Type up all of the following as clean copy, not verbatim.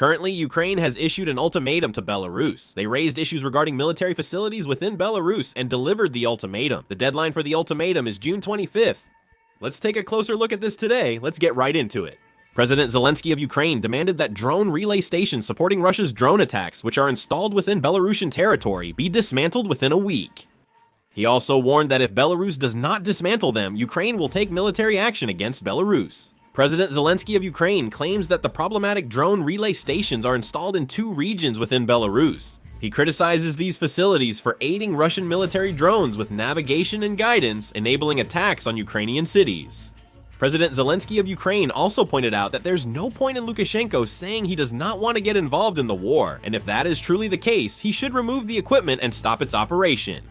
Currently, Ukraine has issued an ultimatum to Belarus. They raised issues regarding military facilities within Belarus and delivered the ultimatum. The deadline for the ultimatum is June 25th. Let's take a closer look at this today. Let's get right into it. President Zelensky of Ukraine demanded that drone relay stations supporting Russia's drone attacks, which are installed within Belarusian territory, be dismantled within a week. He also warned that if Belarus does not dismantle them, Ukraine will take military action against Belarus. President Zelensky of Ukraine claims that the problematic drone relay stations are installed in 2 regions within Belarus. He criticizes these facilities for aiding Russian military drones with navigation and guidance, enabling attacks on Ukrainian cities. President Zelensky of Ukraine also pointed out that there's no point in Lukashenko saying he does not want to get involved in the war, and if that is truly the case, he should remove the equipment and stop its operation.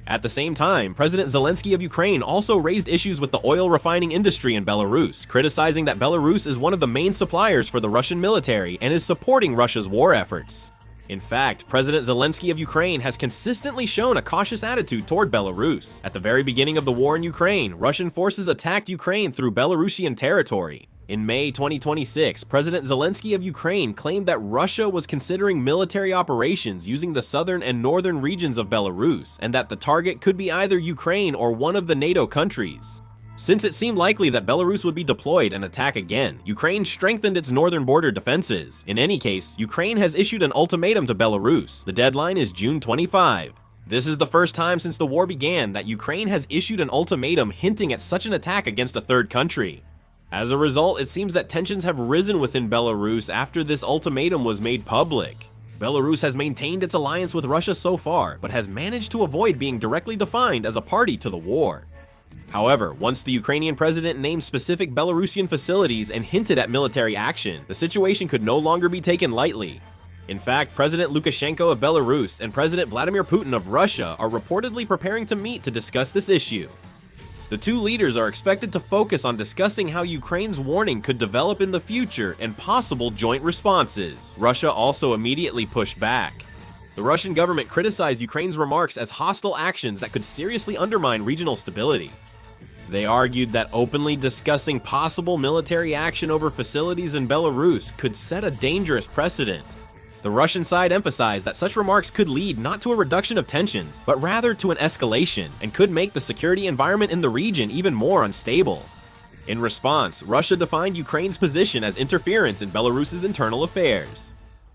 At the same time, President Zelensky of Ukraine also raised issues with the oil refining industry in Belarus, criticizing that Belarus is one of the main suppliers for the Russian military and is supporting Russia's war efforts. In fact, President Zelensky of Ukraine has consistently shown a cautious attitude toward Belarus. At the very beginning of the war in Ukraine, Russian forces attacked Ukraine through Belarusian territory. In May 2026, President Zelensky of Ukraine claimed that Russia was considering military operations using the southern and northern regions of Belarus, and that the target could be either Ukraine or one of the NATO countries. Since it seemed likely that Belarus would be deployed and attack again, Ukraine strengthened its northern border defenses. In any case, Ukraine has issued an ultimatum to Belarus. The deadline is June 25. This is the first time since the war began that Ukraine has issued an ultimatum hinting at such an attack against a third country. As a result, it seems that tensions have risen within Belarus after this ultimatum was made public. Belarus has maintained its alliance with Russia so far, but has managed to avoid being directly defined as a party to the war. However, once the Ukrainian president named specific Belarusian facilities and hinted at military action, the situation could no longer be taken lightly. In fact, President Lukashenko of Belarus and President Vladimir Putin of Russia are reportedly preparing to meet to discuss this issue. The 2 leaders are expected to focus on discussing how Ukraine's warning could develop in the future and possible joint responses. Russia also immediately pushed back. The Russian government criticized Ukraine's remarks as hostile actions that could seriously undermine regional stability. They argued that openly discussing possible military action over facilities in Belarus could set a dangerous precedent. The Russian side emphasized that such remarks could lead not to a reduction of tensions, but rather to an escalation, and could make the security environment in the region even more unstable. In response, Russia defined Ukraine's position as interference in Belarus's internal affairs.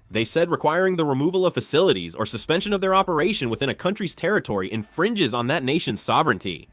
They said requiring the removal of facilities or suspension of their operation within a country's territory infringes on that nation's sovereignty.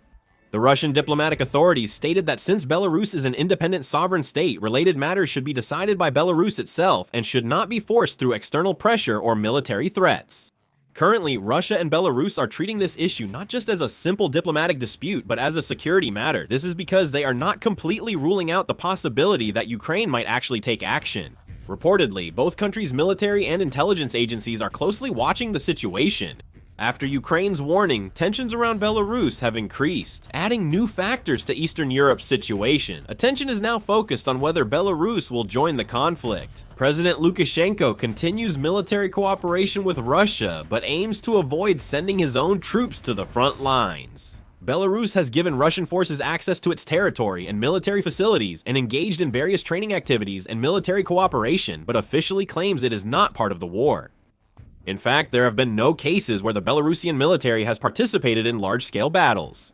The Russian diplomatic authorities stated that since Belarus is an independent sovereign state, related matters should be decided by Belarus itself and should not be forced through external pressure or military threats. Currently, Russia and Belarus are treating this issue not just as a simple diplomatic dispute, but as a security matter. This is because they are not completely ruling out the possibility that Ukraine might actually take action. Reportedly, both countries' military and intelligence agencies are closely watching the situation. After Ukraine's warning, tensions around Belarus have increased, adding new factors to Eastern Europe's situation. Attention is now focused on whether Belarus will join the conflict. President Lukashenko continues military cooperation with Russia, but aims to avoid sending his own troops to the front lines. Belarus has given Russian forces access to its territory and military facilities and engaged in various training activities and military cooperation, but officially claims it is not part of the war. In fact, there have been no cases where the Belarusian military has participated in large-scale battles.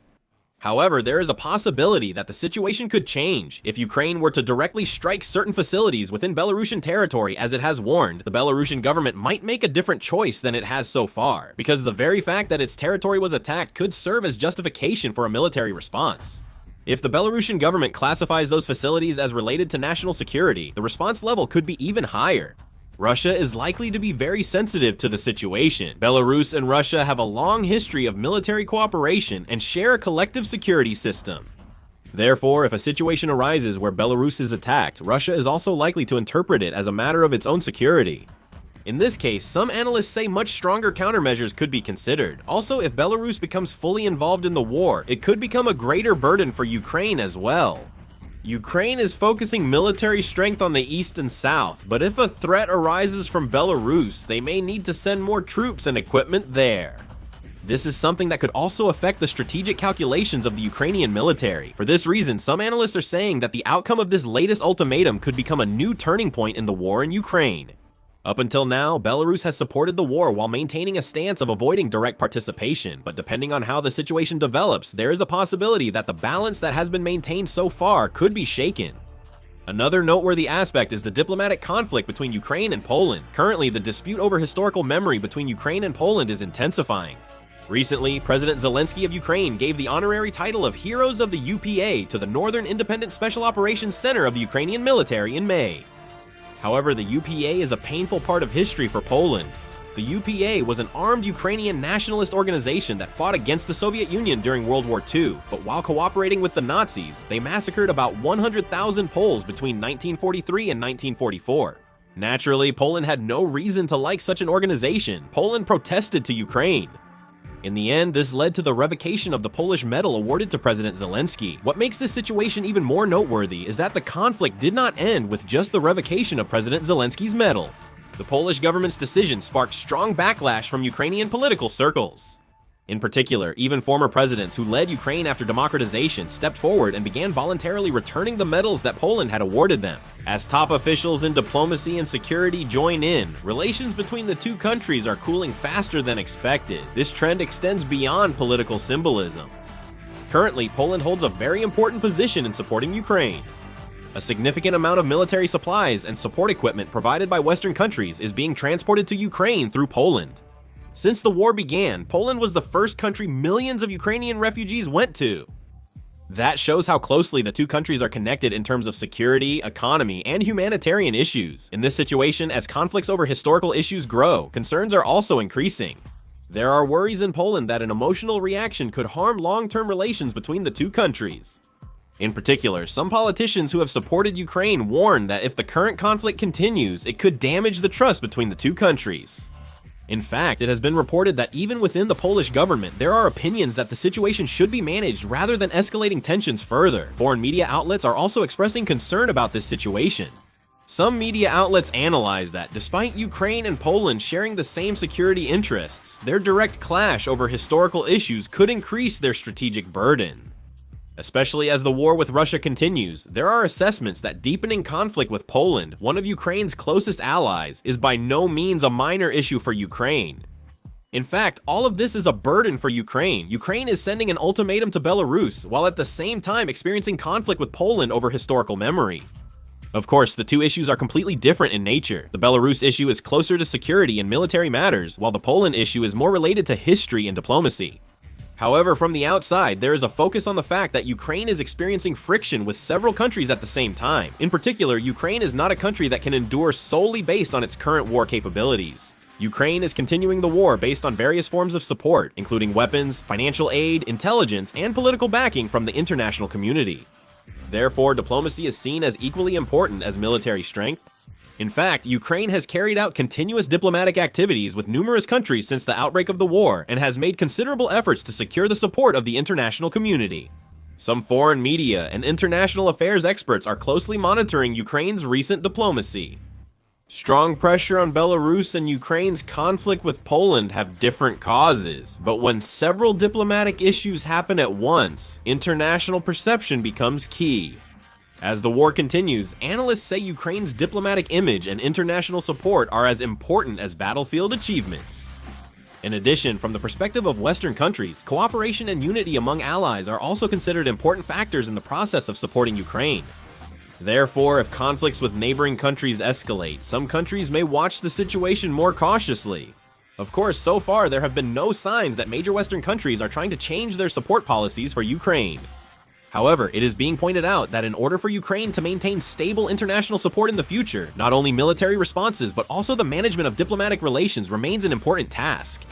However, there is a possibility that the situation could change. If Ukraine were to directly strike certain facilities within Belarusian territory as it has warned, the Belarusian government might make a different choice than it has so far, because the very fact that its territory was attacked could serve as justification for a military response. If the Belarusian government classifies those facilities as related to national security, the response level could be even higher. Russia is likely to be very sensitive to the situation. Belarus and Russia have a long history of military cooperation and share a collective security system. Therefore, if a situation arises where Belarus is attacked, Russia is also likely to interpret it as a matter of its own security. In this case, some analysts say much stronger countermeasures could be considered. Also, if Belarus becomes fully involved in the war, it could become a greater burden for Ukraine as well. Ukraine is focusing military strength on the east and south, but if a threat arises from Belarus, they may need to send more troops and equipment there. This is something that could also affect the strategic calculations of the Ukrainian military. For this reason, some analysts are saying that the outcome of this latest ultimatum could become a new turning point in the war in Ukraine. Up until now, Belarus has supported the war while maintaining a stance of avoiding direct participation, but depending on how the situation develops, there is a possibility that the balance that has been maintained so far could be shaken. Another noteworthy aspect is the diplomatic conflict between Ukraine and Poland. Currently, the dispute over historical memory between Ukraine and Poland is intensifying. Recently, President Zelensky of Ukraine gave the honorary title of Heroes of the UPA to the Northern Independent Special Operations Center of the Ukrainian military in May. However, the UPA is a painful part of history for Poland. The UPA was an armed Ukrainian nationalist organization that fought against the Soviet Union during World War II, but while cooperating with the Nazis, they massacred about 100,000 Poles between 1943 and 1944. Naturally, Poland had no reason to like such an organization. Poland protested to Ukraine. In the end, this led to the revocation of the Polish medal awarded to President Zelensky. What makes this situation even more noteworthy is that the conflict did not end with just the revocation of President Zelensky's medal. The Polish government's decision sparked strong backlash from Ukrainian political circles. In particular, even former presidents who led Ukraine after democratization stepped forward and began voluntarily returning the medals that Poland had awarded them. As top officials in diplomacy and security join in, relations between the two countries are cooling faster than expected. This trend extends beyond political symbolism. Currently, Poland holds a very important position in supporting Ukraine. A significant amount of military supplies and support equipment provided by Western countries is being transported to Ukraine through Poland. Since the war began, Poland was the first country millions of Ukrainian refugees went to. That shows how closely the two countries are connected in terms of security, economy, and humanitarian issues. In this situation, as conflicts over historical issues grow, concerns are also increasing. There are worries in Poland that an emotional reaction could harm long-term relations between the two countries. In particular, some politicians who have supported Ukraine warn that if the current conflict continues, it could damage the trust between the two countries. In fact, it has been reported that even within the Polish government, there are opinions that the situation should be managed rather than escalating tensions further. Foreign media outlets are also expressing concern about this situation. Some media outlets analyze that despite Ukraine and Poland sharing the same security interests, their direct clash over historical issues could increase their strategic burden. Especially as the war with Russia continues, there are assessments that deepening conflict with Poland, one of Ukraine's closest allies, is by no means a minor issue for Ukraine. In fact, all of this is a burden for Ukraine. Ukraine is sending an ultimatum to Belarus, while at the same time experiencing conflict with Poland over historical memory. Of course, the two issues are completely different in nature. The Belarus issue is closer to security and military matters, while the Poland issue is more related to history and diplomacy. However, from the outside, there is a focus on the fact that Ukraine is experiencing friction with several countries at the same time. In particular, Ukraine is not a country that can endure solely based on its current war capabilities. Ukraine is continuing the war based on various forms of support, including weapons, financial aid, intelligence, and political backing from the international community. Therefore, diplomacy is seen as equally important as military strength. In fact, Ukraine has carried out continuous diplomatic activities with numerous countries since the outbreak of the war and has made considerable efforts to secure the support of the international community. Some foreign media and international affairs experts are closely monitoring Ukraine's recent diplomacy. Strong pressure on Belarus and Ukraine's conflict with Poland have different causes, but when several diplomatic issues happen at once, international perception becomes key. As the war continues, analysts say Ukraine's diplomatic image and international support are as important as battlefield achievements. In addition, from the perspective of Western countries, cooperation and unity among allies are also considered important factors in the process of supporting Ukraine. Therefore, if conflicts with neighboring countries escalate, some countries may watch the situation more cautiously. Of course, so far there have been no signs that major Western countries are trying to change their support policies for Ukraine. However, it is being pointed out that in order for Ukraine to maintain stable international support in the future, not only military responses but also the management of diplomatic relations remains an important task.